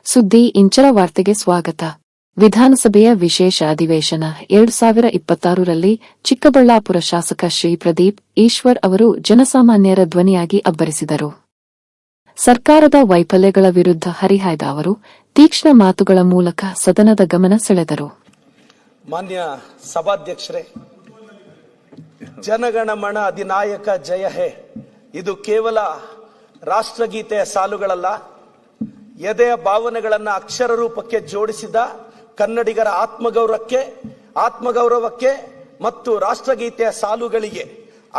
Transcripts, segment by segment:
ಸುದ್ದಿ ಇಂಚರ ವಾರ್ತೆಗೆ ಸ್ವಾಗತ. ವಿಧಾನಸಭೆಯ ವಿಶೇಷ ಅಧಿವೇಶನ 2026ರಲ್ಲಿ ಚಿಕ್ಕಬಳ್ಳಾಪುರ ಶಾಸಕ ಶ್ರೀ ಪ್ರದೀಪ್ ಈಶ್ವರ್ ಅವರು ಜನಸಾಮಾನ್ಯರ ಧ್ವನಿಯಾಗಿ ಅಬ್ಬರಿಸಿದರು. ಸರ್ಕಾರದ ವೈಫಲ್ಯಗಳ ವಿರುದ್ಧ ಹರಿಹಾಯ್ದ ಅವರು ತೀಕ್ಷ್ಣ ಮಾತುಗಳ ಮೂಲಕ ಸದನದ ಗಮನ ಸೆಳೆದರು. ಮಾನ್ಯ ಸಭಾಧ್ಯಕ್ಷರೇ, ಜನಗಣಮನ ಅಧಿನಾಯಕ ಜಯ ಹೇ ಇದು ಕೇವಲ ರಾಷ್ಟ್ರಗೀತೆಯ ಸಾಲುಗಳಲ್ಲ, ಎದೆಯ ಭಾವನೆಗಳನ್ನ ಅಕ್ಷರ ರೂಪಕ್ಕೆ ಜೋಡಿಸಿದ ಕನ್ನಡಿಗರ ಆತ್ಮಗೌರವಕ್ಕೆ ಮತ್ತು ರಾಷ್ಟ್ರಗೀತೆಯ ಸಾಲುಗಳಿಗೆ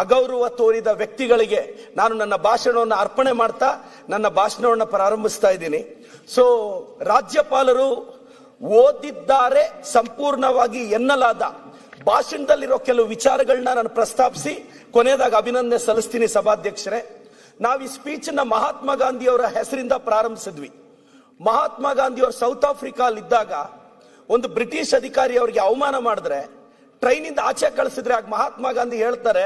ಅಗೌರವ ತೋರಿದ ವ್ಯಕ್ತಿಗಳಿಗೆ ನಾನು ನನ್ನ ಭಾಷಣವನ್ನು ಅರ್ಪಣೆ ಮಾಡ್ತಾ ನನ್ನ ಭಾಷಣವನ್ನು ಪ್ರಾರಂಭಿಸ್ತಾ ಇದ್ದೀನಿ. ರಾಜ್ಯಪಾಲರು ಓದಿದ್ದಾರೆ ಸಂಪೂರ್ಣವಾಗಿ ಎನ್ನಲಾದ ಭಾಷಣದಲ್ಲಿರೋ ಕೆಲವು ವಿಚಾರಗಳನ್ನ ನಾನು ಪ್ರಸ್ತಾಪಿಸಿ ಕೊನೆಯದಾಗ ಅಭಿನಂದನೆ ಸಲ್ಲಿಸ್ತೀನಿ. ಸಭಾಧ್ಯಕ್ಷರೇ, ನಾವು ಈ ಸ್ಪೀಚ್ ನ ಮಹಾತ್ಮ ಗಾಂಧಿ ಅವರ ಹೆಸರಿಂದ ಪ್ರಾರಂಭಿಸಿದ್ವಿ. ಮಹಾತ್ಮ ಗಾಂಧಿ ಅವರು ಸೌತ್ ಆಫ್ರಿಕಾಲಿದ್ದಾಗ ಒಂದು ಬ್ರಿಟಿಷ್ ಅಧಿಕಾರಿ ಅವರಿಗೆ ಅವಮಾನ ಮಾಡಿದ್ರೆ ಟ್ರೈನ್ ಇಂದ ಆಚೆ ಕಳಿಸಿದ್ರೆ ಆಗ ಮಹಾತ್ಮ ಗಾಂಧಿ ಹೇಳ್ತಾರೆ,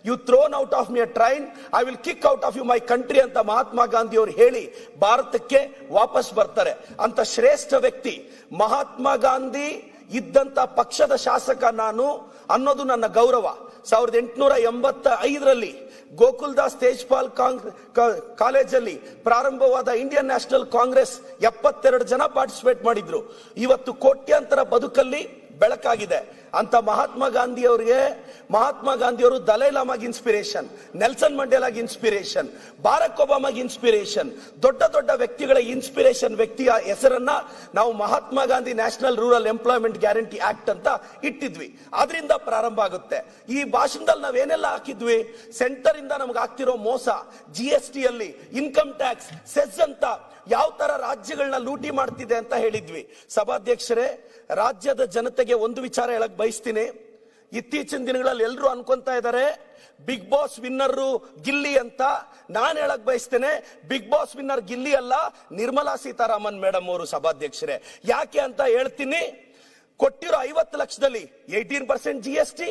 you thrown out of my train, I will kick out of you my country ಅಂತ ಮಹಾತ್ಮ ಗಾಂಧಿ ಅವರು ಹೇಳಿ ಭಾರತಕ್ಕೆ ವಾಪಸ್ ಬರ್ತಾರೆ. ಅಂತ ಶ್ರೇಷ್ಠ ವ್ಯಕ್ತಿ ಮಹಾತ್ಮ ಗಾಂಧಿ ಇದ್ದಂತ ಪಕ್ಷದ ಶಾಸಕ ನಾನು ಅನ್ನೋದು ನನ್ನ ಗೌರವ. 1885ರಲ್ಲಿ ಗೋಕುಲ್ದಾಸ್ ತೇಜ್ಪಾಲ್ ಕಾಲೇಜಲ್ಲಿ ಪ್ರಾರಂಭವಾದ ಇಂಡಿಯನ್ ನ್ಯಾಷನಲ್ ಕಾಂಗ್ರೆಸ್ 72 ಜನ ಪಾರ್ಟಿಸಿಪೇಟ್ ಮಾಡಿದ್ರು. ಇವತ್ತು ಕೋಟ್ಯಾಂತರ ಬದುಕಲ್ಲಿ ಬೆಳಕಾಗಿದೆ. ಅಂತ ಮಹಾತ್ಮ ಗಾಂಧಿಯವರು ದಲೈ ಲಾಮಾಗ್ ಇನ್ಸ್ಪಿರೇಷನ್, ನೆಲ್ಸನ್ ಮಂಡೇಲಾಗ್ ಇನ್ಸ್ಪಿರೇಷನ್, ಬಾರಕ್ ಒಬಾಮಾಗ್ ಇನ್ಸ್ಪಿರೇಷನ್, ದೊಡ್ಡ ದೊಡ್ಡ ವ್ಯಕ್ತಿಗಳ ಇನ್ಸ್ಪಿರೇಷನ್ ವ್ಯಕ್ತಿಯ ಹೆಸರನ್ನ ನಾವು Mahatma Gandhi national rural employment guarantee act ಅಂತ ಇಟ್ಟಿದ್ವಿ. ಅದರಿಂದ ಪ್ರಾರಂಭ ಆಗುತ್ತೆ. ಈ ಭಾಷಣದಲ್ಲಿ ನಾವೇನೆಲ್ಲ ಹಾಕಿದ್ವಿ? ಸೆಂಟರ್ ಇಂದ ನಮ್ಗೆ ಆಗ್ತಿರೋ ಮೋಸ, GST ಅಲ್ಲಿ ಇನ್ಕಮ್ ಟ್ಯಾಕ್ಸ್, ಸೆಸ್ ಅಂತ ಯಾವ ತರ ರಾಜ್ಯಗಳನ್ನ ಲೂಟಿ ಮಾಡ್ತಿದೆ ಅಂತ ಹೇಳಿದ್ವಿ. ಸಭಾಧ್ಯಕ್ಷರೇ, ರಾಜ್ಯದ ಜನತೆಗೆ ಒಂದು ವಿಚಾರ ಹೇಳಕ್ ಬಯಸ್ತೀನಿ. ಇತ್ತೀಚಿನ ದಿನಗಳಲ್ಲಿ ಎಲ್ಲರೂ ಅನ್ಕೊಂತ ಇದ್ದಾರೆ ಬಿಗ್ ಬಾಸ್ ವಿನ್ನರ್ ಗಿಲ್ಲಿ ಅಂತ. ನಾನು ಹೇಳಕ್ ಬಯಸ್ತೇನೆ, ಬಿಗ್ ಬಾಸ್ ವಿನ್ನರ್ ಗಿಲ್ಲಿ ಅಲ್ಲ, ನಿರ್ಮಲಾ ಸೀತಾರಾಮನ್ ಮೇಡಮ್ ಅವರು. ಸಭಾಧ್ಯಕ್ಷರೇ, ಯಾಕೆ ಅಂತ ಹೇಳ್ತೀನಿ. ಕೊಟ್ಟಿರೋ 50 ಲಕ್ಷದಲ್ಲಿ 18% GST,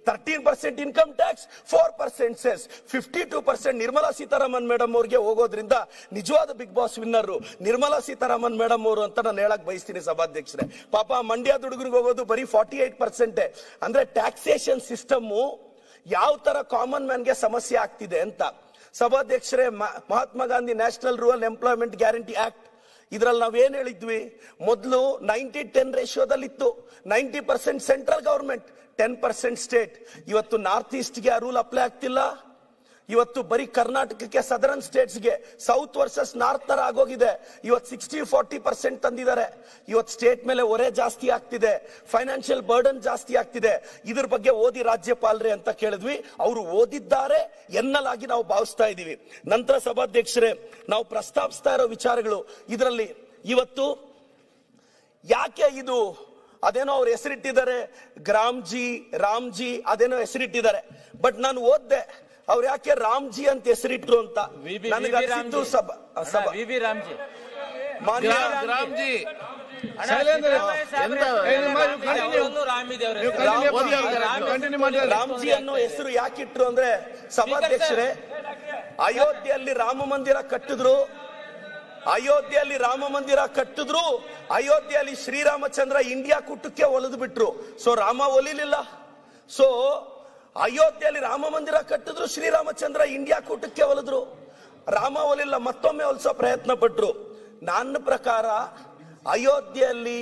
13% income tax, 4% cess, 52% Nirmala Sitharaman madam ಅವ್ರಿಗೆ ಹೋಗೋದ್ರಿಂದ ನಿಜವಾದ Bigg Boss winner Nirmala Sitharaman madam ಅವರು ಅಂತ ನಾನು ಹೇಳಕ್ ಬಯಸ್ತೀನಿ. ಸಭಾಧ್ಯಕ್ಷರೇ, ಪಾಪ ಮಂಡ್ಯ ಹುಡುಗರಿಗೆ ಹೋಗೋದು ಬರೀ 48%. ಅಂದ್ರೆ ಟ್ಯಾಕ್ಸೇಷನ್ ಸಿಸ್ಟಮ್ ಯಾವ ತರ ಕಾಮನ್ ಮ್ಯಾನ್ ಗೆ ಸಮಸ್ಯೆ ಆಗ್ತಿದೆ ಅಂತ. ಸಭಾಧ್ಯಕ್ಷರೇ, Mahatma Gandhi national rural employment guarantee act ಇದ್ರಲ್ಲಿ ನಾವೇನ್ ಹೇಳಿದ್ವಿ? ಮೊದಲು 90-10 ರೇಷಿಯೋದಲ್ಲಿತ್ತು. 90% ಸೆಂಟ್ರಲ್ ಗವರ್ಮೆಂಟ್, 10% ಸ್ಟೇಟ್. ಇವತ್ತು ನಾರ್ತ್ ಈಸ್ಟ್ಗೆ ಆ ರೂಲ್ ಅಪ್ಲೈ ಆಗ್ತಿಲ್ಲ. ಇವತ್ತು ಬರೀ ಕರ್ನಾಟಕಕ್ಕೆ, ಸದರ್ನ್ ಸ್ಟೇಟ್ಸ್ಗೆ ಸೌತ್ ವರ್ಸಸ್ ನಾರ್ತ್ ತರ ಆಗೋಗಿದೆ. ಇವತ್ತು 60-40% ತಂದಿದ್ದಾರೆ. ಇವತ್ತು ಸ್ಟೇಟ್ ಮೇಲೆ ಹೊರೆ ಜಾಸ್ತಿ ಆಗ್ತಿದೆ, ಫೈನಾನ್ಷಿಯಲ್ ಬರ್ಡನ್ ಜಾಸ್ತಿ ಆಗ್ತಿದೆ. ಇದ್ರ ಬಗ್ಗೆ ಓದಿ ರಾಜ್ಯಪಾಲರೇ ಅಂತ ಕೇಳಿದ್ವಿ. ಅವರು ಓದಿದ್ದಾರೆ ಎನ್ನಲಾಗಿ ನಾವು ಭಾವಿಸ್ತಾ ಇದೀವಿ. ನಂತರ ಸಭಾಧ್ಯಕ್ಷರೇ, ನಾವು ಪ್ರಸ್ತಾಪಿಸ್ತಾ ಇರೋ ವಿಚಾರಗಳು ಇದರಲ್ಲಿ ಇವತ್ತು ಯಾಕೆ ಇದು ಅದೇನೋ ಅವ್ರು ಹೆಸರಿಟ್ಟಿದ್ದಾರೆ, ರಾಮ್ಜಿ ಅದೇನೋ ಹೆಸರಿಟ್ಟಿದ್ದಾರೆ. ಬಟ್ ನಾನು ಓದ್ದೆ ಅವ್ರು ಯಾಕೆ ರಾಮ್ಜಿ ಅಂತ ಹೆಸರಿಟ್ರು ಅಂತ. ನನಗೆ ಅನಿಸಿದ್ದು ರಾಮ್ಜಿ ಅನ್ನೋ ಹೆಸರು ಯಾಕಿಟ್ರು ಅಂದ್ರೆ, ಸಭಾಧ್ಯಕ್ಷರೇ, ಅಯೋಧ್ಯೆಯಲ್ಲಿ ರಾಮ ಮಂದಿರ ಕಟ್ಟಿದ್ರು, ಅಯೋಧ್ಯೆಯಲ್ಲಿ ಶ್ರೀರಾಮಚಂದ್ರ ಇಂಡಿಯಾ ಕೂಟಕ್ಕೆ ಒಲಿದು ಬಿಟ್ರು. ರಾಮ ಒಲಿಲಿಲ್ಲ. ಅಯೋಧ್ಯೆಯಲ್ಲಿ ರಾಮ ಮಂದಿರ ಕಟ್ಟಿದ್ರು, ಶ್ರೀರಾಮಚಂದ್ರ ಇಂಡಿಯಾ ಕೂಟಕ್ಕೆ ಒಲಿದ್ರು. ರಾಮ ಒಲಿಲ್ಲ, ಮತ್ತೊಮ್ಮೆ ಒಲಿಸೋ ಪ್ರಯತ್ನ ಪಟ್ರು. ನನ್ನ ಪ್ರಕಾರ ಅಯೋಧ್ಯೆಯಲ್ಲಿ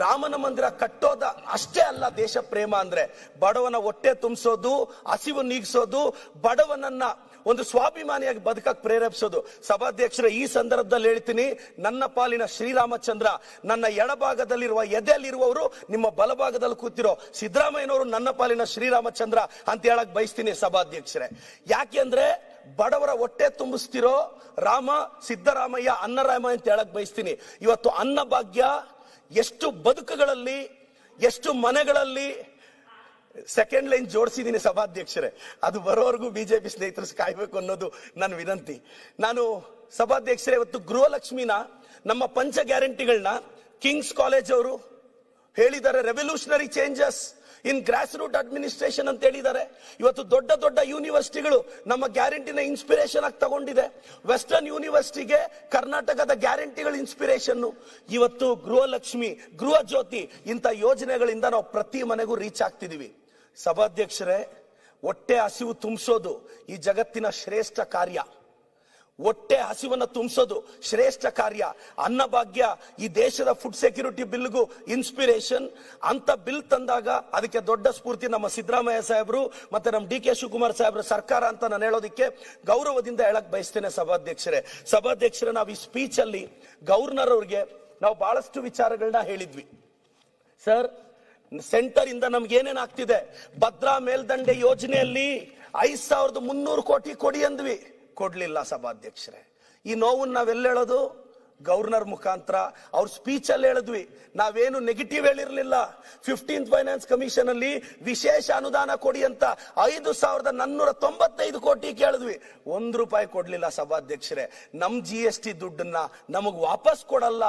ರಾಮನ ಮಂದಿರ ಕಟ್ಟೋದ ಅಷ್ಟೇ ಅಲ್ಲ ದೇಶ ಪ್ರೇಮ ಅಂದ್ರೆ. ಬಡವನ ಹೊಟ್ಟೆ ತುಂಬಿಸೋದು, ಹಸಿವು ನೀಗಿಸೋದು, ಬಡವನನ್ನ ಒಂದು ಸ್ವಾಭಿಮಾನಿಯಾಗಿ ಬದುಕಕ್ಕೆ ಪ್ರೇರೇಪಿಸೋದು. ಸಭಾಧ್ಯಕ್ಷರೇ, ಈ ಸಂದರ್ಭದಲ್ಲಿ ಹೇಳ್ತೀನಿ, ನನ್ನ ಪಾಲಿನ ಶ್ರೀರಾಮಚಂದ್ರ ನನ್ನ ಎಡಭಾಗದಲ್ಲಿರುವ ಎದೆಯಲ್ಲಿರುವವರು ನಿಮ್ಮ ಬಲಭಾಗದಲ್ಲಿ ಕೂತಿರೋ ಸಿದ್ದರಾಮಯ್ಯನವರು ನನ್ನ ಪಾಲಿನ ಶ್ರೀರಾಮಚಂದ್ರ ಅಂತ ಹೇಳಕ್ ಬಯಸ್ತೀನಿ. ಸಭಾಧ್ಯಕ್ಷರೇ, ಯಾಕೆಂದ್ರೆ ಬಡವರ ಹೊಟ್ಟೆ ತುಂಬಿಸ್ತಿರೋ ರಾಮ ಸಿದ್ದರಾಮಯ್ಯ, ಅನ್ನರಾಮಯ್ಯ ಅಂತ ಹೇಳಕ್ ಬಯಸ್ತೀನಿ. ಇವತ್ತು ಅನ್ನ ಭಾಗ್ಯ ಎಷ್ಟು ಬದುಕುಗಳಲ್ಲಿ, ಎಷ್ಟು ಮನೆಗಳಲ್ಲಿ ಸೆಕೆಂಡ್ ಲೈನ್ ಜೋಡಿಸಿದ್ದೀನಿ. ಸಭಾಧ್ಯಕ್ಷರೇ, ಅದು ಬರೋವರೆಗೂ ಬಿಜೆಪಿ ಸ್ನೇಹಿತರು ಕಾಯ್ಬೇಕು ಅನ್ನೋದು ನನ್ನ ವಿನಂತಿ. ನಾನು ಸಭಾಧ್ಯಕ್ಷರೇ, ಇವತ್ತು ಗೃಹಲಕ್ಷ್ಮಿನ, ನಮ್ಮ ಪಂಚ ಗ್ಯಾರಂಟಿಗಳನ್ನ ಕಿಂಗ್ಸ್ ಕಾಲೇಜ್ ಅವರು ಹೇಳಿದ್ದಾರೆ, ರೆವಲ್ಯೂಷನರಿ ಚೇಂಜಸ್. ಇನ್ ಗ್ರಾಸ್ ರೂಟ್ ಅಡ್ಮಿನಿಸ್ಟ್ರೇಷನ್ ಅಂತ ಹೇಳಿದ್ದಾರೆ. ಇವತ್ತು ದೊಡ್ಡ ದೊಡ್ಡ ಯೂನಿವರ್ಸಿಟಿಗಳು ನಮ್ಮ ಗ್ಯಾರಂಟಿನ ಇನ್ಸ್ಪಿರೇಷನ್ ಆಗಿ ತಗೊಂಡಿದೆ. ವೆಸ್ಟರ್ನ್ ಯೂನಿವರ್ಸಿಟಿಗೆ ಕರ್ನಾಟಕದ ಗ್ಯಾರಂಟಿಗಳು ಇನ್ಸ್ಪಿರೇಷನ್. ಇವತ್ತು ಗೃಹಲಕ್ಷ್ಮಿ, ಗೃಹ ಜ್ಯೋತಿ ಇಂಥ ಯೋಜನೆಗಳಿಂದ ನಾವು ಪ್ರತಿ ಮನೆಗೂ ರೀಚ್ ಆಗ್ತಿದೀವಿ. ಸಭಾಧ್ಯಕ್ಷರೇ, ಹೊಟ್ಟೆ ಹಸಿವು ತುಂಬಿಸೋದು ಈ ಜಗತ್ತಿನ ಶ್ರೇಷ್ಠ ಕಾರ್ಯ. ಹೊಟ್ಟೆ ಹಸಿವನ್ನ ತುಂಬಿಸೋದು ಶ್ರೇಷ್ಠ ಕಾರ್ಯ. ಅನ್ನಭಾಗ್ಯ ಈ ದೇಶದ ಫುಡ್ ಸೆಕ್ಯೂರಿಟಿ ಬಿಲ್ಗೂ ಇನ್ಸ್ಪಿರೇಷನ್. ಅಂತ ಬಿಲ್ ತಂದಾಗ ಅದಕ್ಕೆ ದೊಡ್ಡ ಸ್ಫೂರ್ತಿ ನಮ್ಮ ಸಿದ್ದರಾಮಯ್ಯ ಸಾಹೇಬರು ಮತ್ತೆ ನಮ್ಮ ಡಿ ಕೆ ಶಿವಕುಮಾರ್ ಸಾಹೇಬ್ರ ಸರ್ಕಾರ ಅಂತ ನಾನು ಹೇಳೋದಕ್ಕೆ ಗೌರವದಿಂದ ಹೇಳಕ್ ಬಯಸ್ತೇನೆ. ಸಭಾಧ್ಯಕ್ಷರೇ, ನಾವು ಈ ಸ್ಪೀಚ್ ಅಲ್ಲಿ ಗವರ್ನರ್ ಅವ್ರಿಗೆ ನಾವು ಬಹಳಷ್ಟು ವಿಚಾರಗಳನ್ನ ಹೇಳಿದ್ವಿ. ಸರ್, ಸೆಂಟರ್ ಇಂದ ನಮ್ಗೆ ಏನೇನ್ ಆಗ್ತಿದೆ, ಭದ್ರಾ ಮೇಲ್ದಂಡೆ ಯೋಜನೆಯಲ್ಲಿ 5300 ಕೋಟಿ ಕೊಡಿ ಅಂದ್ವಿ, ಕೊಡ್ಲಿಲ್ಲ ಸಭಾಧ್ಯಕ್ಷರೇ. ಈ ನೋವನ್ನು ನಾವೆಲ್ಲ ಹೇಳೋದು ಗವರ್ನರ್ ಮುಖಾಂತರ. ಅವ್ರ ಸ್ಪೀಚ್ ಅಲ್ಲಿ ಹೇಳಿದ್ವಿ, ನಾವೇನು ನೆಗೆಟಿವ್ ಹೇಳಿರ್ಲಿಲ್ಲ. 15th ಫೈನಾನ್ಸ್ ಕಮಿಷನ್ ಅಲ್ಲಿ ವಿಶೇಷ ಅನುದಾನ ಕೊಡಿ ಅಂತ 5495 ಕೋಟಿ ಕೇಳಿದ್ವಿ, 1 ರೂಪಾಯಿ ಕೊಡ್ಲಿಲ್ಲ ಸಭಾಧ್ಯಕ್ಷರೇ. ನಮ್ GST ದುಡ್ಡನ್ನ ನಮಗ್ ವಾಪಸ್ ಕೊಡಲ್ಲ.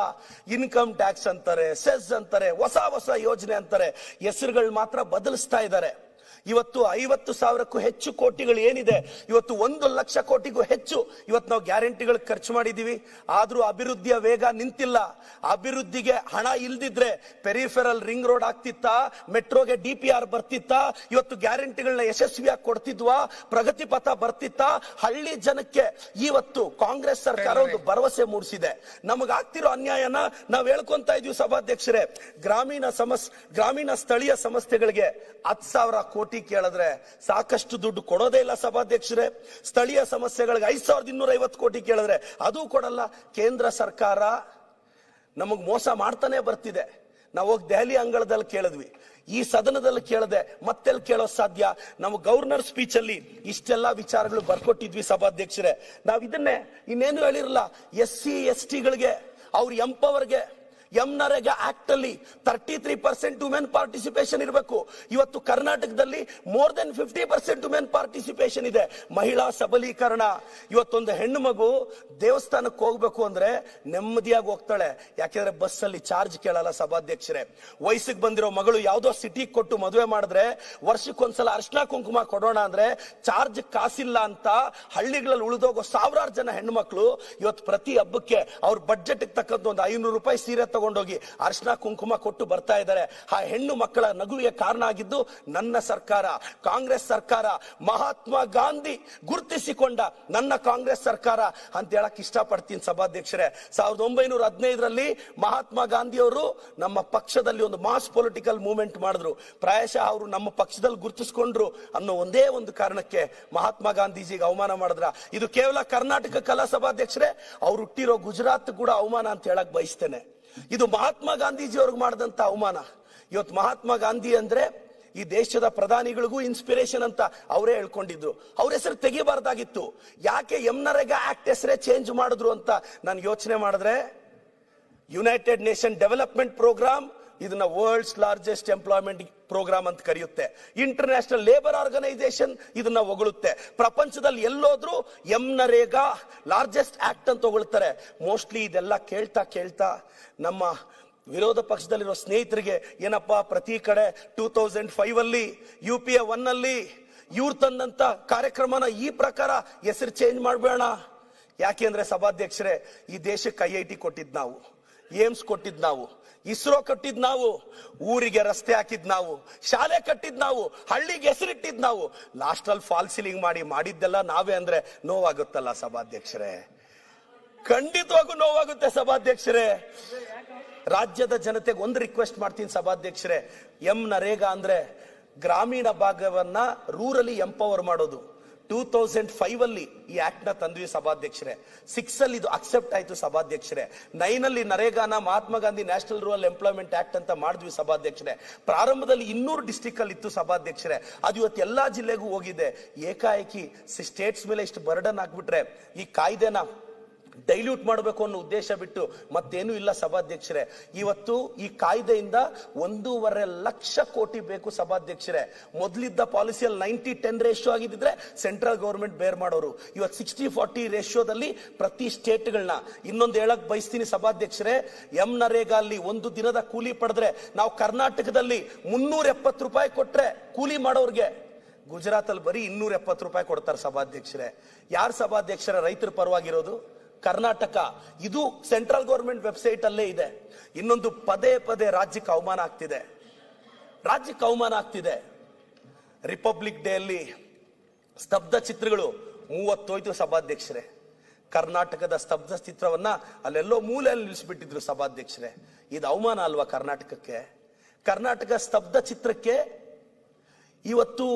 ಇನ್ಕಮ್ ಟ್ಯಾಕ್ಸ್ ಅಂತಾರೆ, ಸೆಸ್ ಅಂತಾರೆ, ಹೊಸ ಯೋಜನೆ ಅಂತಾರೆ, ಹೆಸರುಗಳು ಮಾತ್ರ ಬದಲಿಸ್ತಾ ಇದ್ದಾರೆ. ಇವತ್ತು 50,000ಕ್ಕೂ ಹೆಚ್ಚು ಕೋಟಿಗಳು ಏನಿದೆ, ಇವತ್ತು 1 ಲಕ್ಷ ಕೋಟಿಗೂ ಹೆಚ್ಚು ಇವತ್ತು ನಾವು ಗ್ಯಾರಂಟಿಗಳು ಖರ್ಚು ಮಾಡಿದೀವಿ. ಆದ್ರೂ ಅಭಿವೃದ್ಧಿಯ ವೇಗ ನಿಂತಿಲ್ಲ. ಅಭಿವೃದ್ಧಿಗೆ ಹಣ ಇಲ್ದಿದ್ರೆ ಪೆರಿಫೆರಲ್ ರಿಂಗ್ ರೋಡ್ ಆಗ್ತಿತ್ತಾ, ಮೆಟ್ರೋಗೆ DPR ಬರ್ತಿತ್ತಾ, ಇವತ್ತು ಗ್ಯಾರಂಟಿಗಳನ್ನ ಯಶಸ್ವಿಯಾಗಿ ಕೊಡ್ತಿದ್ವಾ, ಪ್ರಗತಿ ಪಥ ಬರ್ತಿತ್ತಾ? ಹಳ್ಳಿ ಜನಕ್ಕೆ ಇವತ್ತು ಕಾಂಗ್ರೆಸ್ ಸರ್ಕಾರ ಒಂದು ಭರವಸೆ ಮೂಡಿಸಿದೆ. ನಮಗಾಗ್ತಿರೋ ಅನ್ಯಾಯನ ನಾವು ಹೇಳ್ಕೊಂತ ಇದೀವಿ ಸಭಾಧ್ಯಕ್ಷರೇ. ಗ್ರಾಮೀಣ ಸ್ಥಳೀಯ ಸಂಸ್ಥೆಗಳಿಗೆ 10,000 ಕೋಟಿ ಕೇಳಿದ್ರೆ ಸಾಕಷ್ಟು ದುಡ್ಡು ಕೊಡೋದೇ ಇಲ್ಲ ಸಭಾಧ್ಯಕ್ಷರೇ. ಸ್ಥಳೀಯ ಸಮಸ್ಯೆಗಳಿಗೆ 5250 ಕೋಟಿ ಕೇಳಿದ್ರೆ ಅದು ಕೊಡಲ್ಲ. ಕೇಂದ್ರ ಸರ್ಕಾರ ನಮಗ್ ಮೋಸ ಮಾಡ್ತಾನೆ ಬರ್ತಿದೆ. ನಾವು ಹೋಗಿ ದೆಹಲಿ ಅಂಗಳದಲ್ಲಿ ಕೇಳಿದ್ವಿ, ಈ ಸದನದಲ್ಲಿ ಕೇಳದೆ ಮತ್ತೆಲ್ಲಿ ಕೇಳೋ ಸಾಧ್ಯ? ನಾವು ಗವರ್ನರ್ ಸ್ಪೀಚ್ ಅಲ್ಲಿ ಇಷ್ಟೆಲ್ಲಾ ವಿಚಾರಗಳು ಬರ್ಕೊಟ್ಟಿದ್ವಿ ಸಭಾಧ್ಯಕ್ಷರೇ. ನಾವ್ ಇದನ್ನೇ ಇನ್ನೇನು ಹೇಳಿರಲ್ಲ. SC ST ಗಳಿಗೆ ಅವ್ರ ಎಂಪವರ್ಗೆ ನರೇಗಾ ಆಕ್ಟ್ ಅಲ್ಲಿ 33% ವುಮೆನ್ ಪಾರ್ಟಿಸಿಪೇಷನ್ ಇರಬೇಕು. ಇವತ್ತು ಕರ್ನಾಟಕದಲ್ಲಿ ಮೋರ್ ದೆನ್ 50% ವುಮೆನ್ ಪಾರ್ಟಿಸಿಪೇಷನ್ ಇದೆ. ಮಹಿಳಾ ಸಬಲೀಕರಣ. ಇವತ್ತೊಂದು ಹೆಣ್ಣು ಮಗು ದೇವಸ್ಥಾನಕ್ಕೆ ಹೋಗ್ಬೇಕು ಅಂದ್ರೆ ನೆಮ್ಮದಿಯಾಗಿ ಹೋಗ್ತಾಳೆ, ಯಾಕೆಂದ್ರೆ ಬಸ್ ಅಲ್ಲಿ ಚಾರ್ಜ್ ಕೇಳಲ್ಲ ಸಭಾಧ್ಯಕ್ಷರೇ. ವಯಸ್ಸಿಗೆ ಬಂದಿರೋ ಮಗಳು ಯಾವ್ದೋ ಸಿಟಿ ಕೊಟ್ಟು ಮದುವೆ ಮಾಡಿದ್ರೆ ವರ್ಷಕ್ಕೊಂದ್ಸಲ ಅರ್ಶನ ಕುಂಕುಮ ಕೊಡೋಣ ಅಂದ್ರೆ ಚಾರ್ಜ್ ಕಾಸಿಲ್ಲ ಅಂತ ಹಳ್ಳಿಗಳಲ್ಲಿ ಉಳಿದೋಗೋ ಸಾವಿರಾರು ಜನ ಹೆಣ್ಣು ಮಕ್ಕಳು ಇವತ್ತು ಪ್ರತಿ ಹಬ್ಬಕ್ಕೆ ಅವ್ರ ಬಡ್ಜೆಟ್ ತಕ್ಕಂತ ಒಂದು 500 ರೂಪಾಯಿ ಸೀರೆ ತಗೊಂಡೋಗಿ ಅರ್ಶನ ಕುಂಕುಮ ಕೊಟ್ಟು ಬರ್ತಾ ಇದ್ದಾರೆ. ಆ ಹೆಣ್ಣು ಮಕ್ಕಳ ನಗುವಿಗೆ ಕಾರಣ ಆಗಿದ್ದು ನನ್ನ ಸರ್ಕಾರ, ಕಾಂಗ್ರೆಸ್ ಸರ್ಕಾರ, ಮಹಾತ್ಮ ಗಾಂಧಿ ಗುರುತಿಸಿಕೊಂಡ ನನ್ನ ಕಾಂಗ್ರೆಸ್ ಸರ್ಕಾರ ಅಂತ ಹೇಳಕ್ ಇಷ್ಟಪಡ್ತೀನಿ ಸಭಾಧ್ಯಕ್ಷರೇ. 1915ರಲ್ಲಿ ಮಹಾತ್ಮ ಗಾಂಧಿ ಅವರು ನಮ್ಮ ಪಕ್ಷದಲ್ಲಿ ಒಂದು ಮಾಸ್ ಪೊಲಿಟಿಕಲ್ ಮೂವ್ಮೆಂಟ್ ಮಾಡಿದ್ರು. ಪ್ರಾಯಶಃ ಅವರು ನಮ್ಮ ಪಕ್ಷದಲ್ಲಿ ಗುರುತಿಸಿಕೊಂಡ್ರು ಅನ್ನೋ ಒಂದೇ ಒಂದು ಕಾರಣಕ್ಕೆ ಮಹಾತ್ಮ ಗಾಂಧೀಜಿಗೆ ಅವಮಾನ ಮಾಡಿದ್ರ. ಇದು ಕೇವಲ ಕರ್ನಾಟಕಕ್ಕಲ್ಲ ಸಭಾಧ್ಯಕ್ಷರೇ, ಅವ್ರು ಹುಟ್ಟಿರೋ ಗುಜರಾತ್ ಕೂಡ ಅವಮಾನ ಅಂತ ಹೇಳಕ್ ಬಯಸ್ತೇನೆ. ಇದು ಮಹಾತ್ಮ ಗಾಂಧೀಜಿ ಅವ್ರಿಗೆ ಮಾಡಿದಂತ ಅವಮಾನ. ಇವತ್ತು ಮಹಾತ್ಮ ಗಾಂಧಿ ಅಂದ್ರೆ ಈ ದೇಶದ ಪ್ರಧಾನಿಗಳಿಗೂ ಇನ್ಸ್ಪಿರೇಷನ್ ಅಂತ ಅವರೇ ಹೇಳ್ಕೊಂಡಿದ್ರು. ಅವ್ರ ಹೆಸರು ತೆಗಿಬಾರ್ದಾಗಿತ್ತು. ಯಾಕೆ ನರೇಗಾ ಆಕ್ಟ್ ಹೆಸರೇ ಚೇಂಜ್ ಮಾಡಿದ್ರು ಅಂತ ನಾನು ಯೋಚನೆ ಮಾಡಿದ್ರೆ, ಯುನೈಟೆಡ್ ನೇಷನ್ ಡೆವಲಪ್ಮೆಂಟ್ ಪ್ರೋಗ್ರಾಮ್ ಇದನ್ನ ವರ್ಲ್ಡ್ಸ್ ಲಾರ್ಜೆಸ್ಟ್ ಎಂಪ್ಲಾಯ್ಮೆಂಟ್ ಪ್ರೋಗ್ರಾಮ್ ಅಂತ ಕರೆಯುತ್ತೆ. ಇಂಟರ್ನ್ಯಾಷನಲ್ ಲೇಬರ್ ಆರ್ಗನೈಸೇಷನ್ ಇದನ್ನ ಹೊಗಳುತ್ತೆ. ಪ್ರಪಂಚದಲ್ಲಿ ಎಲ್ಲೋದ್ರೂ ನರೇಗಾ ಲಾರ್ಜೆಸ್ಟ್ ಆಕ್ಟ್ ಅಂತ ಹೊಗಳ್ತಾರೆ. ಮೋಸ್ಟ್ಲಿ ಇದೆಲ್ಲ ಕೇಳ್ತಾ ನಮ್ಮ ವಿರೋಧ ಪಕ್ಷದಲ್ಲಿರೋ ಸ್ನೇಹಿತರಿಗೆ ಏನಪ್ಪಾ, ಪ್ರತಿ ಕಡೆ 2005 ಅಲ್ಲಿ UPA 1 ಅಲ್ಲಿ ಇವ್ರು ತಂದಂತ ಕಾರ್ಯಕ್ರಮನ ಈ ಪ್ರಕಾರ ಹೆಸರು ಚೇಂಜ್ ಮಾಡಬೇಡ. ಯಾಕೆಂದ್ರೆ ಸಭಾಧ್ಯಕ್ಷರೇ, ಈ ದೇಶಕ್ಕೆ IIT ಕೊಟ್ಟಿದ್ ನಾವು, ಏಮ್ಸ್ ಕೊಟ್ಟಿದ್ ನಾವು, ಇಸ್ರೋ ಕಟ್ಟಿದ್ ನಾವು, ಊರಿಗೆ ರಸ್ತೆ ಹಾಕಿದ್ ನಾವು, ಶಾಲೆ ಕಟ್ಟಿದ್ ನಾವು, ಹಳ್ಳಿಗೆ ಹೆಸರಿಟ್ಟಿದ್ ನಾವು, ಲಾಸ್ಟ್ ಅಲ್ಲಿ ಫಾಲ್ ಸೀಲಿಂಗ್ ಮಾಡಿದ್ದೆಲ್ಲ ನಾವೇ ಅಂದ್ರೆ ನೋವಾಗುತ್ತಲ್ಲ ಸಭಾಧ್ಯಕ್ಷರೇ? ಖಂಡಿತವಾಗೂ ನೋವಾಗುತ್ತೆ ಸಭಾಧ್ಯಕ್ಷರೇ. ರಾಜ್ಯದ ಜನತೆಗೆ ಒಂದು ರಿಕ್ವೆಸ್ಟ್ ಮಾಡ್ತೀನಿ ಸಭಾಧ್ಯಕ್ಷರೇ, ನರೇಗಾ ಅಂದ್ರೆ ಗ್ರಾಮೀಣ ಭಾಗವನ್ನ ರೂರಲಿ ಎಂಪವರ್ ಮಾಡೋದು. 2005 ಅಲ್ಲಿ ಈ ಆಕ್ಟ್ ನ ತಂದ್ವಿ ಸಭಾಧ್ಯಕ್ಷರೇ. 6 ಅಲ್ಲಿ ಇದು ಅಕ್ಸೆಪ್ಟ್ ಆಯ್ತು ಸಭಾಧ್ಯಕ್ಷರೇ. 9 ಅಲ್ಲಿ ನರೇಗಾನ Mahatma Gandhi national rural employment act ಅಂತ ಮಾಡಿದ್ವಿ ಸಭಾಧ್ಯಕ್ಷರೇ. ಪ್ರಾರಂಭದಲ್ಲಿ 200 ಡಿಸ್ಟ್ರಿಕ್ಟ್ ಅಲ್ಲಿ ಇತ್ತು ಸಭಾಧ್ಯಕ್ಷರೇ. ಅದು ಇವತ್ತು ಎಲ್ಲಾ ಜಿಲ್ಲೆಗೂ ಹೋಗಿದೆ. ಏಕಾಏಕಿ ಸ್ಟೇಟ್ಸ್ ಮೇಲೆ ಇಷ್ಟು ಬರ್ಡನ್ ಆಗ್ಬಿಟ್ರೆ ಈ ಕಾಯ್ದೆನ ಡೈಲ್ಯೂಟ್ ಮಾಡಬೇಕು ಅನ್ನೋ ಉದ್ದೇಶ ಬಿಟ್ಟು ಮತ್ತೇನೂ ಇಲ್ಲ ಸಭಾಧ್ಯಕ್ಷರೇ. ಇವತ್ತು ಈ ಕಾಯ್ದೆಯಿಂದ 1.5 ಲಕ್ಷ ಕೋಟಿ ಬೇಕು ಸಭಾಧ್ಯಕ್ಷರೇ. ಮೊದಲಿದ್ದ ಪಾಲಿಸಿಯಲ್ಲಿ 90-10 ರೇಷಿಯೋ ಆಗಿದ್ದಿದ್ರೆ ಸೆಂಟ್ರಲ್ ಗವರ್ಮೆಂಟ್ ಬೇರ್ ಮಾಡೋರು. ಇವತ್ತು 60-40 ರೇಷಿಯೋದಲ್ಲಿ ಪ್ರತಿ ಸ್ಟೇಟ್ಗಳನ್ನ ಇನ್ನೊಂದು ಹೇಳಕ್ ಬಯಸ್ತೀನಿ ಸಭಾಧ್ಯಕ್ಷರೇ. ನರೇಗಾ ಅಲ್ಲಿ ಒಂದು ದಿನದ ಕೂಲಿ ಪಡೆದ್ರೆ ನಾವು ಕರ್ನಾಟಕದಲ್ಲಿ 370 ರೂಪಾಯಿ ಕೊಟ್ರೆ ಕೂಲಿ ಮಾಡೋರ್ಗೆ, ಗುಜರಾತ್ ಅಲ್ಲಿ ಬರೀ 270 ರೂಪಾಯಿ ಕೊಡ್ತಾರೆ ಸಭಾಧ್ಯಕ್ಷರೇ. ಯಾರು ಸಭಾಧ್ಯಕ್ಷರ ರೈತರ ಪರವಾಗಿರೋದು? ಕರ್ನಾಟಕ. ಇದು ಸೆಂಟ್ರಲ್ ಗವರ್ಮೆಂಟ್ ವೆಬ್ಸೈಟ್ ಅಲ್ಲೇ ಇದೆ. ಇನ್ನೊಂದು ಪದೇ ಪದೇ ರಾಜ್ಯಕ್ಕೆ ಅವಮಾನ ಆಗ್ತಿದೆ. ರಿಪಬ್ಲಿಕ್ ಡೇ ಅಲ್ಲಿ ಸ್ತಬ್ಧ ಚಿತ್ರಗಳು 30 ಹೋಯ್ತು ಸಭಾಧ್ಯಕ್ಷರೇ. ಕರ್ನಾಟಕದ ಸ್ತಬ್ಧ ಚಿತ್ರವನ್ನ ಅಲ್ಲೆಲ್ಲೋ ಮೂಲೆಯಲ್ಲಿ ನಿಲ್ಲಿಸ್ಬಿಟ್ಟಿದ್ರು ಸಭಾಧ್ಯಕ್ಷರೇ. ಇದು ಅವಮಾನ ಅಲ್ವಾ ಕರ್ನಾಟಕಕ್ಕೆ? ಕರ್ನಾಟಕ ಸ್ತಬ್ಧ ಚಿತ್ರಕ್ಕೆ ಇವತ್ತು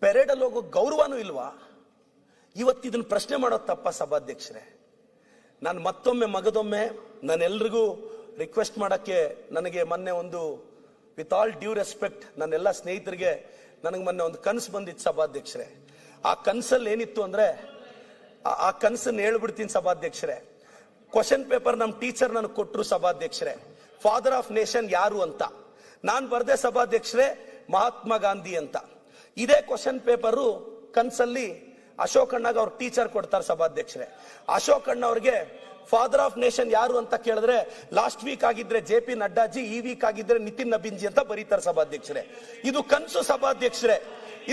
ಪೆರೇಡಲ್ಲಿ ಹೋಗೋ ಗೌರವನೂ ಇಲ್ವಾ? ಇವತ್ತು ಇದನ್ನ ಪ್ರಶ್ನೆ ಮಾಡೋದು ತಪ್ಪ ಸಭಾಧ್ಯಕ್ಷರೇ? ನಾನು ಮತ್ತೊಮ್ಮೆ ಮಗದೊಮ್ಮೆ ನಾನೆಲ್ರಿಗೂ ರಿಕ್ವೆಸ್ಟ್ ಮಾಡಕ್ಕೆ, ನನಗೆ ಮೊನ್ನೆ ಒಂದು ವಿತ್ ಆಲ್ ಡ್ಯೂ ರೆಸ್ಪೆಕ್ಟ್ ನನ್ನೆಲ್ಲ ಸ್ನೇಹಿತರಿಗೆ ನನಗೆ ಮೊನ್ನೆ ಒಂದು ಕನಸು ಬಂದಿತ್ತು ಸಭಾಧ್ಯಕ್ಷರೇ. ಆ ಕನಸಲ್ಲಿ ಏನಿತ್ತು ಅಂದ್ರೆ, ಆ ಕನಸನ್ನು ಹೇಳ್ಬಿಡ್ತೀನಿ ಸಭಾಧ್ಯಕ್ಷರೇ. ಕ್ವಶನ್ ಪೇಪರ್ ನಮ್ಮ ಟೀಚರ್ ನನಗೆ ಕೊಟ್ಟರು ಸಭಾಧ್ಯಕ್ಷರೇ. ಫಾದರ್ ಆಫ್ ನೇಷನ್ ಯಾರು ಅಂತ ನಾನು ಬರ್ದೆ ಸಭಾಧ್ಯಕ್ಷರೇ, ಮಹಾತ್ಮ ಗಾಂಧಿ ಅಂತ. ಇದೇ ಕ್ವಶನ್ ಪೇಪರು ಕನ್ಸಲ್ಲಿ ಅಶೋಕ್ ಅಣ್ಣಗೆ ಅವ್ರ ಟೀಚರ್ ಕೊಡ್ತಾರೆ ಸಭಾಧ್ಯಕ್ಷರೇ. ಅಶೋಕ್ ಅಣ್ಣ ಅವ್ರಿಗೆ ಫಾದರ್ ಆಫ್ ನೇಷನ್ ಯಾರು ಅಂತ ಕೇಳಿದ್ರೆ ಲಾಸ್ಟ್ ವೀಕ್ ಆಗಿದ್ರೆ JP ನಡ್ಡಾಜಿ, ಈ ವೀಕ್ ಆಗಿದ್ರೆ ನಿತಿನ್ ನಬೀನ್ಜಿ ಅಂತ ಬರೀತಾರೆ ಸಭಾಧ್ಯಕ್ಷರೇ. ಇದು ಕನ್ಸು ಸಭಾಧ್ಯಕ್ಷರೇ,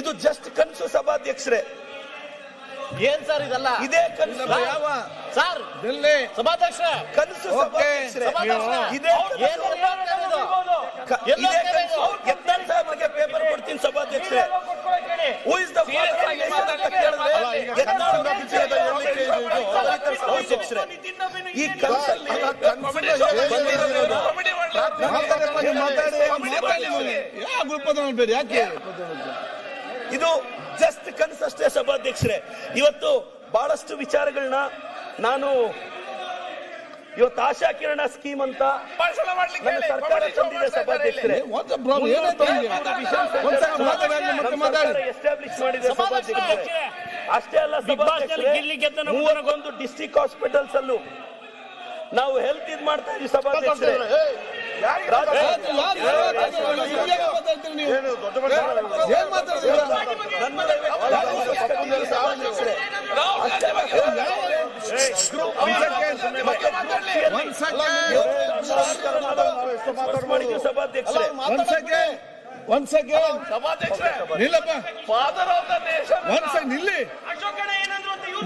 ಇದು ಜಸ್ಟ್ ಕನ್ಸು ಸಭಾಧ್ಯಕ್ಷರೇ. ಏನ್ ಸರ್ ಇದೆಲ್ಲ? ಇದೇ ಕನಸು ಸರ್, ಸಭಾಧ್ಯಕ್ಷ ಕನಸು ಸಭಾಧ್ಯಕ್ಷರೇ. ಇದೇ ಯತ್ನಾಳ್ ಸಾಹೇಬ್ಗೆ ಪೇಪರ್ ಕೊಡ್ತೀನಿ ಸಭಾಧ್ಯಕ್ಷರೇ. Who is the father of nation ಅಂತ ಕೇಳಿದ್ರೆ ಯತ್ನಾಳ್ ಸಭಾಧ್ಯಕ್ಷರೇ. ಈ ಕನಸಲ್ಲಿ ಇದು ಜಸ್ಟ್ ಕನಸಷ್ಟೇ ಸಭಾಧ್ಯಕ್ಷರೇ. ಇವತ್ತು ಬಹಳಷ್ಟು ವಿಚಾರಗಳನ್ನ ನಾನು ಇವತ್ತು ಆಶಾ ಕಿರಣ ಸ್ಕೀಮ್ ಅಂತ ನನ್ನ ಸರ್ಕಾರ ತಂದಿದೆ ಸಭಾಧ್ಯಕ್ಷರೇ. ಎಸ್ಟಾಬ್ಲಿಷ್ ಮಾಡಿದೆ ಸಭಾಧ್ಯಕ್ಷರೇ. ಅಷ್ಟೇ ಅಲ್ಲ ಸಭಾಧ್ಯಕ್ಷರೇ, 31 ಡಿಸ್ಟ್ರಿಕ್ಟ್ ಹಾಸ್ಪಿಟಲ್ಸ್ ಅಲ್ಲೂ ನಾವು ಹೆಲ್ತ್ ಇದ್ ಮಾಡ್ತಾ ಇದೀವಿ ಸಭಾಧ್ಯಕ್ಷರೇ.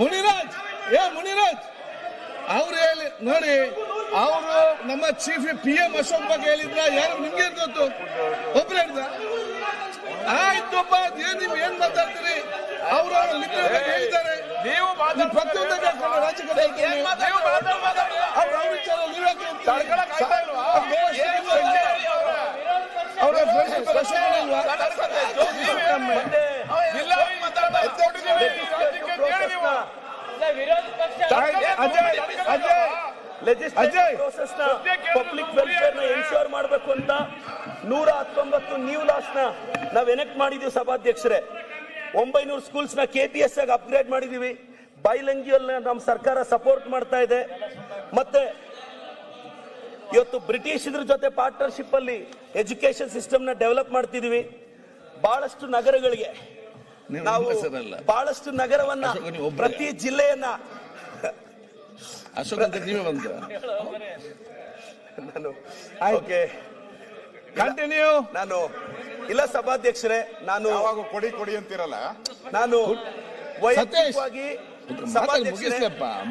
ಮುನಿರಾಜ್ ಅವ್ರು ಹೇಳಿ ನೋಡಿ, ಅವರು ನಮ್ಮ ಚೀಫ್ PM ಅಶೋಕ್ ಬಗ್ಗೆ ಹೇಳಿದ್ರ? ಯಾರು ನಿಮ್ಗೆ ಗೊತ್ತು? ಒಬ್ರು ಹೇಳಿದ? ಆಯ್ತಪ್ಪ, ನೀವು ಏನ್ ಮಾತಾಡ್ತೀರಿ? ಅವರು ಮಿತ್ರ ಹೇಳಿದ್ದಾರೆ. ನೀವು ಪ್ರತಿಯೊಂದು ರಾಜಕೀಯ ಅವ್ರ ವಿಚಾರ ಪಬ್ಲಿಕ್ ವೆಲ್ಫೇರ್ ನ ಎನ್ಶೋರ್ ಮಾಡಬೇಕು ಅಂತ 119 ನ್ಯೂ ಲಾಸ್ ನ ನಾವ್ ಎನೆಕ್ಟ್ ಮಾಡಿದೀವಿ ಸಭಾಧ್ಯಕ್ಷರೇ. 900 ಸ್ಕೂಲ್ಸ್ ನ KPS ಆಗಿ ಅಪ್ಗ್ರೇಡ್ ಮಾಡಿದೀವಿ. ಬೈಲಿಂಗ್ಯುವಲ್ ನಮ್ಮ ಸರ್ಕಾರ ಸಪೋರ್ಟ್ ಮಾಡ್ತಾ ಇದೆ. ಮತ್ತೆ ಇವತ್ತು ಬ್ರಿಟಿಷ್ ಇದ್ರ ಜೊತೆ ಪಾರ್ಟ್ನರ್ಶಿಪ್ ಅಲ್ಲಿ ಎಜುಕೇಶನ್ ಸಿಸ್ಟಮ್ ನ ಡೆವಲಪ್ ಮಾಡ್ತಿದೀವಿ. ಬಹಳಷ್ಟು ನಗರಗಳಿಗೆ ನಾವು ಬಹಳಷ್ಟು ನಗರವನ್ನ, ಪ್ರತಿ ಜಿಲ್ಲೆಯನ್ನ ಅಶೋಕ್ ಅಂತ ನೀವೇ ಬಂದ. ನಾನು ಓಕೆ ಕಂಟಿನ್ಯೂ. ನಾನು ಇಲ್ಲ ಸಭಾಧ್ಯಕ್ಷರೇ, ನಾನು ಕೊಡಿ ಅಂತಿರಲ್ಲ. ನಾನು ವೈಯಕ್ತಿಕವಾಗಿ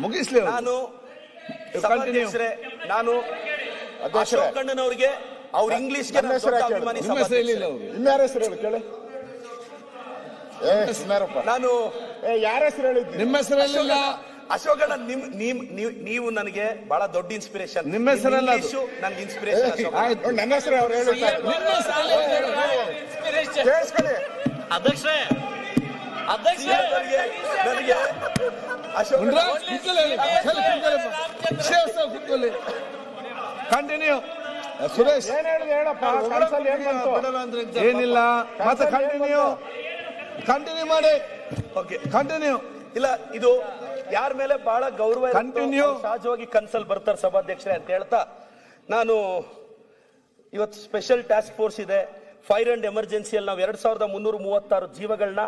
ಮುಗಿಸ್ಲಿ. ನಾನು ಸಭಾಧ್ಯಕ್ಷರೇ, ನಾನು ಅಶೋಕ್ ಅಣ್ಣನವರಿಗೆ ಅವ್ರ ಇಂಗ್ಲಿಷ್ಗೆ ಅಭಿಮಾನಿ. ಇನ್ಯಾರ ಹೆಸರು ಹೇಳಿ ಕೇಳಿ. ನಾನು ಯಾರ ಹೆಸರು ಹೇಳಿದ್ವಿ? ನಿಮ್ಮ ಹೆಸರಲ್ಲಿಲ್ಲ ಅಶೋಕಣ್ಣ. ನೀವು ನನಗೆ ಬಹಳ ದೊಡ್ಡ ಇನ್ಸ್ಪಿರೇಷನ್. ನಿಮ್ಮ ಹೆಸರಲ್ಲ, ನನ್ಗೆ ಇನ್ಸ್ಪಿರೇಷನ್. ನನ್ನ ಹೆಸರು ಅವ್ರು ಹೇಳ್ತಾರೆ. ಅಧ್ಯಕ್ಷರೇ, ನನಗೆ ಅಶೋಕ್ ಕಂಟಿನ್ಯೂ. ಸುರೇಶ್ ಏನ್ ಹೇಳಿದೆ ಹೇಳಪ್ಪ. ಏನಿಲ್ಲ, ಮತ್ತೆ ಕಂಟಿನ್ಯೂ ಮಾಡಿ. Okay, continue. ಇಲ್ಲ ಇದು ಯಾರ ಮೇಲೆ ಬಹಳ ಗೌರವ ಇರುತ್ತೋ Continue. ಅವ್ರು ಸಹಜವಾಗಿ ಕನ್ಸಲ್ ಬರ್ತಾರೆ ಸಭಾಧ್ಯಕ್ಷರೇ ಅಂತ ಹೇಳ್ತಾ ನಾನು ಇವತ್ತು ಸ್ಪೆಷಲ್ ಟಾಸ್ಕ್ ಫೋರ್ಸ್ ಇದೆ. ಫೈರ್ ಅಂಡ್ ಎಮರ್ಜೆನ್ಸಿಯಲ್ಲಿ ನಾವು 2336 ಜೀವಗಳನ್ನ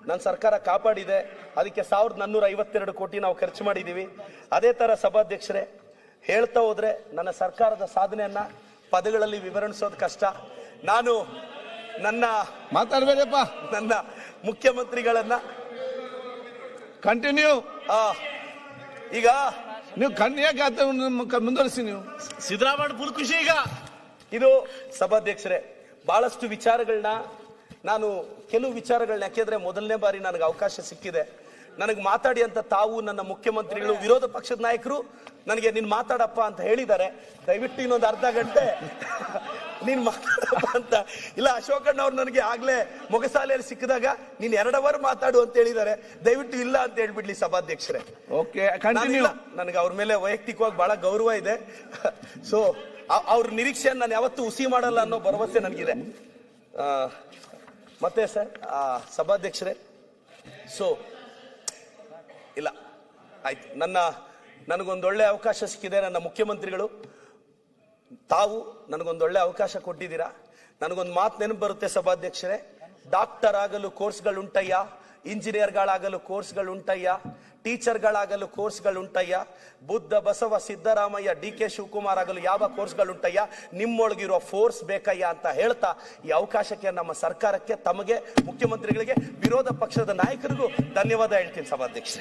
ನನ್ನ ಸರ್ಕಾರ ಕಾಪಾಡಿದೆ. ಅದಕ್ಕೆ 1452 ಕೋಟಿ ನಾವು ಖರ್ಚು ಮಾಡಿದೀವಿ. ಅದೇ ತರ ಸಭಾಧ್ಯಕ್ಷರೇ ಹೇಳ್ತಾ ಹೋದ್ರೆ ನನ್ನ ಸರ್ಕಾರದ ಸಾಧನೆಯನ್ನ ಪದಗಳಲ್ಲಿ ವಿವರಿಸೋದು ಕಷ್ಟ. ನಾನು ಮಾತಾಡ್ಬೇಡಪ್ಪ. ನನ್ನ ಮುಖ್ಯಮಂತ್ರಿಗಳನ್ನ ಕಂಟಿನ್ಯೂ. ಈಗ ನೀವು ಯಾಕೆ ಮುಂದುವರಿಸಿ. ನೀವು ಸಿದ್ದರಾಮಯ್ಯ ಫುಲ್ ಖುಷಿ ಈಗ. ಇದು ಸಭಾಧ್ಯಕ್ಷರೇ ಬಹಳಷ್ಟು ವಿಚಾರಗಳನ್ನ ನಾನು ಕೆಲವು ವಿಚಾರಗಳನ್ನ ಯಾಕೆಂದ್ರೆ ಮೊದಲನೇ ಬಾರಿ ನನಗೆ ಅವಕಾಶ ಸಿಕ್ಕಿದೆ. ನನಗೆ ಮಾತಾಡಿ ಅಂತ ತಾವು ನನ್ನ ಮುಖ್ಯಮಂತ್ರಿಗಳು ವಿರೋಧ ಪಕ್ಷದ ನಾಯಕರು ನನಗೆ ನೀನ್ ಮಾತಾಡಪ್ಪ ಅಂತ ಹೇಳಿದ್ದಾರೆ. ದಯವಿಟ್ಟು ಇನ್ನೊಂದು ಅರ್ಧ ಗಂಟೆ ನೀನ್ ಮಾತಾಡಪ್ಪ ಅಂತ ಇಲ್ಲ. ಅಶೋಕಣ್ಣ ಅವ್ರು ನನಗೆ ಆಗ್ಲೇ ಮೊಗಸಾಲೆಯಲ್ಲಿ ಸಿಕ್ಕಿದಾಗ ನೀನ್ 2 ಅವರ್ ಮಾತಾಡು ಅಂತ ಹೇಳಿದ್ದಾರೆ. ದಯವಿಟ್ಟು ಇಲ್ಲ ಅಂತ ಹೇಳ್ಬಿಡ್ಲಿ ಸಭಾಧ್ಯಕ್ಷರೇ. Okay, continue. ನನಗೆ ಅವ್ರ ಮೇಲೆ ವೈಯಕ್ತಿಕವಾಗಿ ಬಹಳ ಗೌರವ ಇದೆ. ಸೊ ಅವ್ರ ನಿರೀಕ್ಷೆಯನ್ನು ನಾನು ಯಾವತ್ತೂ ಹುಸಿ ಮಾಡಲ್ಲ ಅನ್ನೋ ಭರವಸೆ ನನಗಿದೆ. ಮತ್ತೆ ಸರ್ ಸಭಾಧ್ಯಕ್ಷರೇ ಸೊ ಇಲ್ಲ ಆಯ್ತು, ನನಗೊಂದೊಳ್ಳೆ ಅವಕಾಶ ಸಿಕ್ಕಿದೆ. ನನ್ನ ಮುಖ್ಯಮಂತ್ರಿಗಳು ತಾವು ನನಗೊಂದೊಳ್ಳೆ ಅವಕಾಶ ಕೊಟ್ಟಿದ್ದೀರಾ. ನನಗೊಂದು ಮಾತು ನೆನಪು ಬರುತ್ತೆ ಸಭಾಧ್ಯಕ್ಷರೇ, ಡಾಕ್ಟರ್ ಆಗಲು ಕೋರ್ಸ್ಗಳುಂಟಯ್ಯ, ಇಂಜಿನಿಯರ್ಗಳಾಗಲು ಕೋರ್ಸ್ಗಳುಂಟಯ್ಯ, ಟೀಚರ್ಗಳಾಗಲು ಕೋರ್ಸ್ಗಳುಂಟಯ್ಯ, ಬುದ್ಧ ಬಸವ ಸಿದ್ದರಾಮಯ್ಯ DK ಶಿವಕುಮಾರ್ ಆಗಲು ಯಾವ ಕೋರ್ಸ್ಗಳುಂಟಯ್ಯ, ನಿಮ್ಮೊಳಗಿರೋ ಫೋರ್ಸ್ ಬೇಕಯ್ಯ ಅಂತ ಹೇಳ್ತಾ ಈ ಅವಕಾಶಕ್ಕೆ ನಮ್ಮ ಸರ್ಕಾರಕ್ಕೆ, ತಮಗೆ ಮುಖ್ಯಮಂತ್ರಿಗಳಿಗೆ, ವಿರೋಧ ಪಕ್ಷದ ನಾಯಕರಿಗೂ ಧನ್ಯವಾದ ಹೇಳ್ತೀನಿ ಸಭಾಧ್ಯಕ್ಷ.